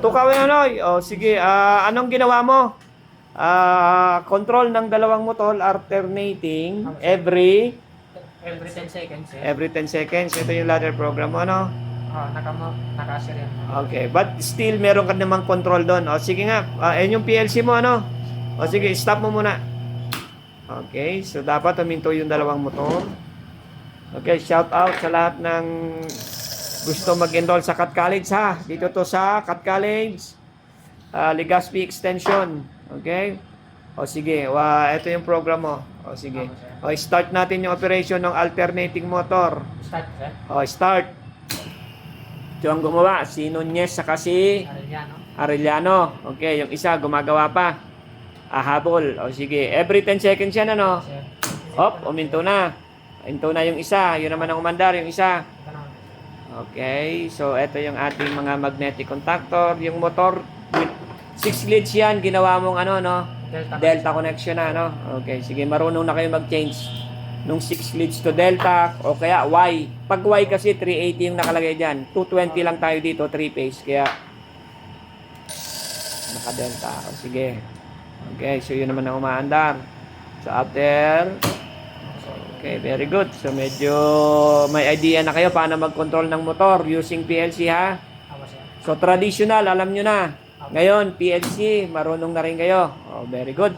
tukawin ano? Sige, anong ginawa mo? Control ng dalawang motor alternating Every 10 seconds. every 10 seconds. Ito yung ladder program mo, ano? Naka-asir yan. Okay, but still meron ka namang control doon. Sige nga, ayun yung PLC mo, ano? Sige, stop mo muna. Okay, so dapat huminto yung dalawang motor. Okay, shout out sa lahat ng gusto mag-enroll sa Cat College, ha? Dito to sa Cat College, Legazpi Extension. Okay? Sige, ito yung program mo. Sige. Start natin yung operation ng alternating motor. Start, sir. Start. Ito ang gumawa, si Nunez saka si Arellano. Okay, yung isa gumagawa pa. Habol. Sige, every 10 seconds yan, ano? Hop, uminto na. Uminto na yung isa. Yun naman ang umandar, yung isa. Okay, so ito yung ating mga magnetic contactor. Yung motor, with 6 leads yan, ginawa mong ano, no? Delta connection na, no? Okay, sige, marunong na kayo mag-change nung 6 leads to delta o kaya Y. Pag Y kasi 380 yung nakalagay dyan. 220 lang tayo dito, 3-phase. Kaya naka-delta. Sige. Okay, so yun naman ang umaandar. So after, okay, very good. So medyo may idea na kayo paano mag-control ng motor using PLC, ha? So traditional, alam nyo na. Ngayon, PLC, marunong na rin kayo. Very good.